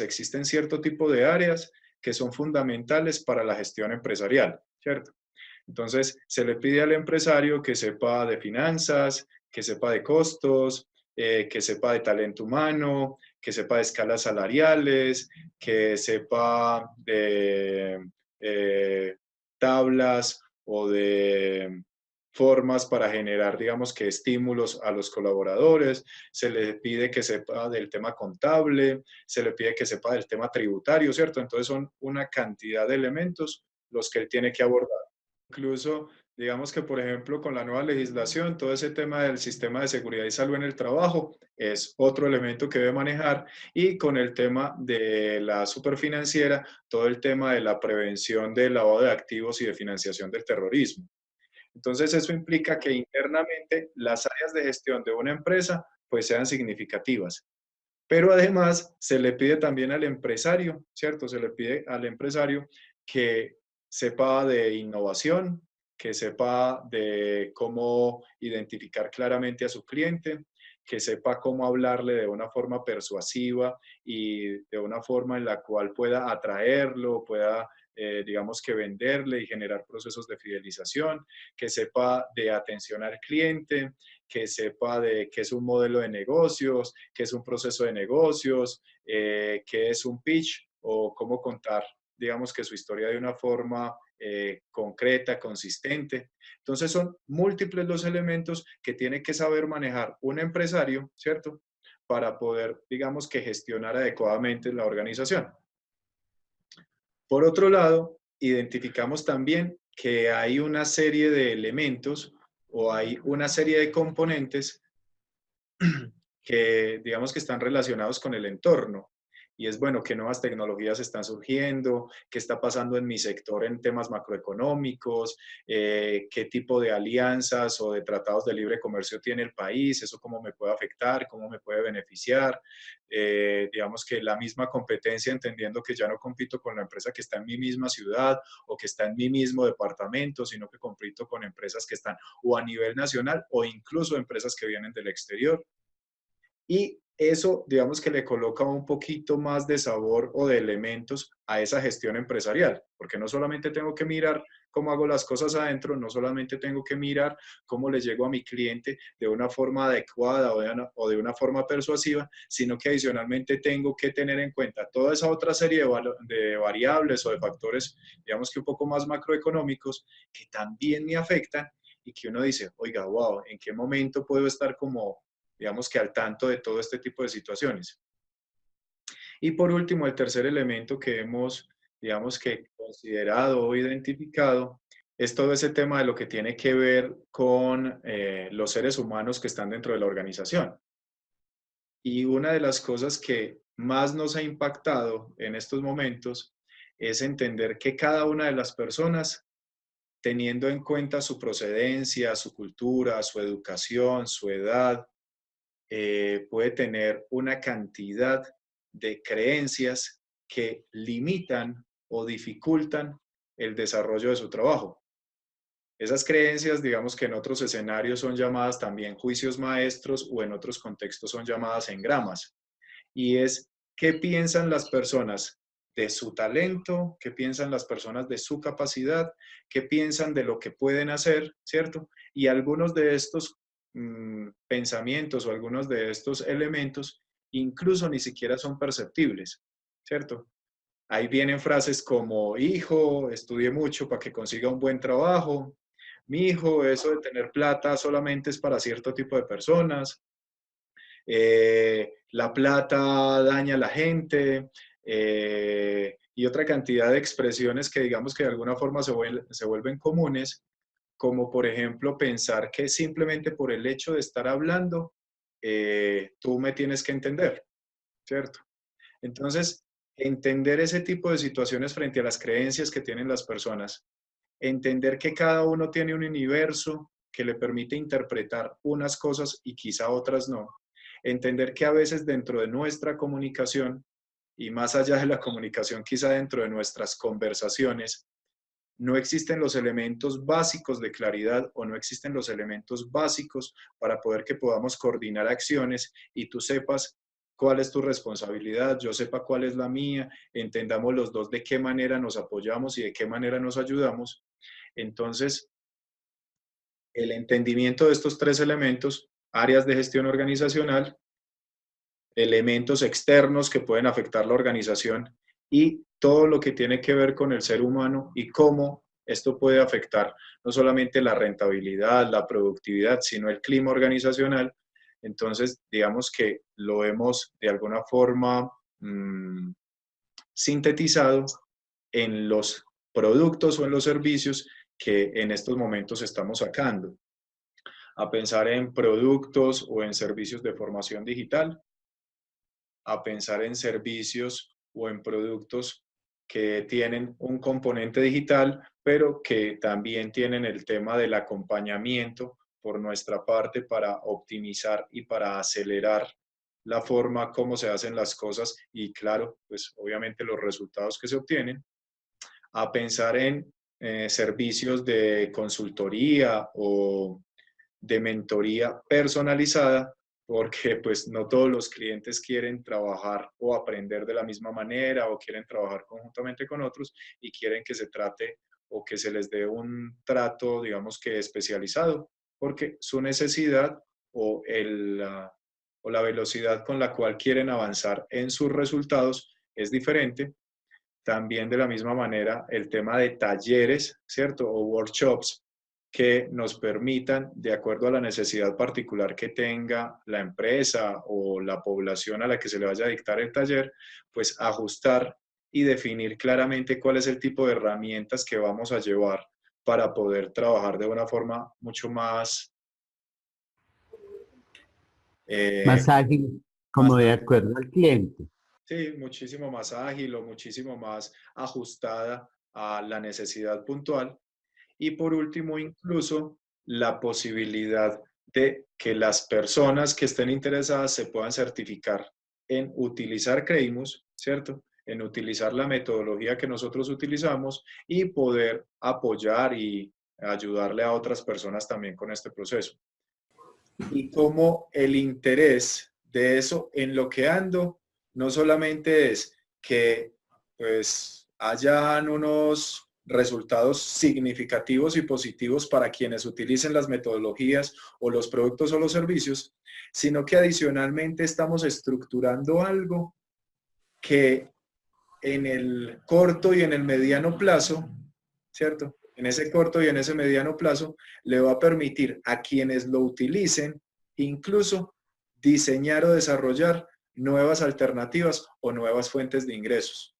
existen cierto tipo de áreas que son fundamentales para la gestión empresarial, ¿cierto? Entonces, se le pide al empresario que sepa de finanzas, que sepa de costos, que sepa de talento humano, que sepa de escalas salariales, que sepa de tablas o de formas para generar, digamos que estímulos a los colaboradores, se le pide que sepa del tema contable, se le pide que sepa del tema tributario, ¿cierto? Entonces son una cantidad de elementos los que él tiene que abordar. Incluso, digamos que, por ejemplo, con la nueva legislación, todo ese tema del sistema de seguridad y salud en el trabajo es otro elemento que debe manejar y con el tema de la superfinanciera, todo el tema de la prevención del lavado de activos y de financiación del terrorismo. Entonces, eso implica que internamente las áreas de gestión de una empresa pues sean significativas. Pero además se le pide también al empresario, ¿cierto? Se le pide al empresario que sepa de innovación, que sepa de cómo identificar claramente a su cliente, que sepa cómo hablarle de una forma persuasiva y de una forma en la cual pueda atraerlo, pueda, digamos que venderle y generar procesos de fidelización, que sepa de atención al cliente, que sepa de qué es un modelo de negocios, qué es un proceso de negocios, qué es un pitch o cómo contar, digamos que su historia de una forma concreta, consistente. Entonces son múltiples los elementos que tiene que saber manejar un empresario, ¿cierto? Para poder, digamos que gestionar adecuadamente la organización. Por otro lado, identificamos también que hay una serie de elementos o hay una serie de componentes que digamos que están relacionados con el entorno. Y es bueno, qué nuevas tecnologías están surgiendo, qué está pasando en mi sector en temas macroeconómicos, qué tipo de alianzas o de tratados de libre comercio tiene el país, eso cómo me puede afectar, cómo me puede beneficiar. Digamos que la misma competencia, entendiendo que ya no compito con la empresa que está en mi misma ciudad o que está en mi mismo departamento, sino que compito con empresas que están o a nivel nacional o incluso empresas que vienen del exterior. Y eso, digamos que le coloca un poquito más de sabor o de elementos a esa gestión empresarial, porque no solamente tengo que mirar cómo hago las cosas adentro, no solamente tengo que mirar cómo le llego a mi cliente de una forma adecuada o de una forma persuasiva, sino que adicionalmente tengo que tener en cuenta toda esa otra serie de variables o de factores, digamos que un poco más macroeconómicos, que también me afectan y que uno dice, oiga, wow, ¿en qué momento puedo estar como digamos que al tanto de todo este tipo de situaciones? Y por último, el tercer elemento que hemos, digamos que considerado o identificado es todo ese tema de lo que tiene que ver con los seres humanos que están dentro de la organización. Y una de las cosas que más nos ha impactado en estos momentos es entender que cada una de las personas, teniendo en cuenta su procedencia, su cultura, su educación, su edad, puede tener una cantidad de creencias que limitan o dificultan el desarrollo de su trabajo. Esas creencias, digamos que en otros escenarios son llamadas también juicios maestros o en otros contextos son llamadas engramas. Y es qué piensan las personas de su talento, qué piensan las personas de su capacidad, qué piensan de lo que pueden hacer, ¿cierto? Y algunos de estos pensamientos o algunos de estos elementos incluso ni siquiera son perceptibles, ¿cierto? Ahí vienen frases como, hijo, estudie mucho para que consiga un buen trabajo. Mi hijo, eso de tener plata solamente es para cierto tipo de personas. La plata daña a la gente, y otra cantidad de expresiones que digamos que de alguna forma se vuelven comunes, como por ejemplo pensar que simplemente por el hecho de estar hablando, tú me tienes que entender, ¿cierto? Entonces, entender ese tipo de situaciones frente a las creencias que tienen las personas, entender que cada uno tiene un universo que le permite interpretar unas cosas y quizá otras no, entender que a veces dentro de nuestra comunicación y más allá de la comunicación, quizá dentro de nuestras conversaciones, no existen los elementos básicos de claridad o no existen los elementos básicos para poder que podamos coordinar acciones y tú sepas cuál es tu responsabilidad, yo sepa cuál es la mía, entendamos los dos de qué manera nos apoyamos y de qué manera nos ayudamos. Entonces, el entendimiento de estos tres elementos, áreas de gestión organizacional, elementos externos que pueden afectar la organización y todo lo que tiene que ver con el ser humano y cómo esto puede afectar no solamente la rentabilidad, la productividad, sino el clima organizacional. Entonces, digamos que lo hemos de alguna forma sintetizado en los productos o en los servicios que en estos momentos estamos sacando. A pensar en productos o en servicios de formación digital, a pensar en servicios o en productos que tienen un componente digital, pero que también tienen el tema del acompañamiento por nuestra parte para optimizar y para acelerar la forma como se hacen las cosas y claro, pues obviamente los resultados que se obtienen, a pensar en servicios de consultoría o de mentoría personalizada, porque pues no todos los clientes quieren trabajar o aprender de la misma manera o quieren trabajar conjuntamente con otros y quieren que se trate o que se les dé un trato, digamos que especializado, porque su necesidad o, o la velocidad con la cual quieren avanzar en sus resultados es diferente. También de la misma manera el tema de talleres, ¿cierto? O workshops que nos permitan, de acuerdo a la necesidad particular que tenga la empresa o la población a la que se le vaya a dictar el taller, pues ajustar y definir claramente cuál es el tipo de herramientas que vamos a llevar para poder trabajar de una forma mucho más, eh, Más ágil, más como de acuerdo al cliente. sí, muchísimo más ágil o muchísimo más ajustada a la necesidad puntual. Y por último, incluso la posibilidad de que las personas que estén interesadas se puedan certificar en utilizar Creighmus, ¿cierto? En utilizar la metodología que nosotros utilizamos y poder apoyar y ayudarle a otras personas también con este proceso. Y como el interés de eso en lo que ando no solamente es que pues hayan unos resultados significativos y positivos para quienes utilicen las metodologías o los productos o los servicios, sino que adicionalmente estamos estructurando algo que en el corto y en el mediano plazo, ¿cierto? En ese corto y en ese mediano plazo le va a permitir a quienes lo utilicen incluso diseñar o desarrollar nuevas alternativas o nuevas fuentes de ingresos.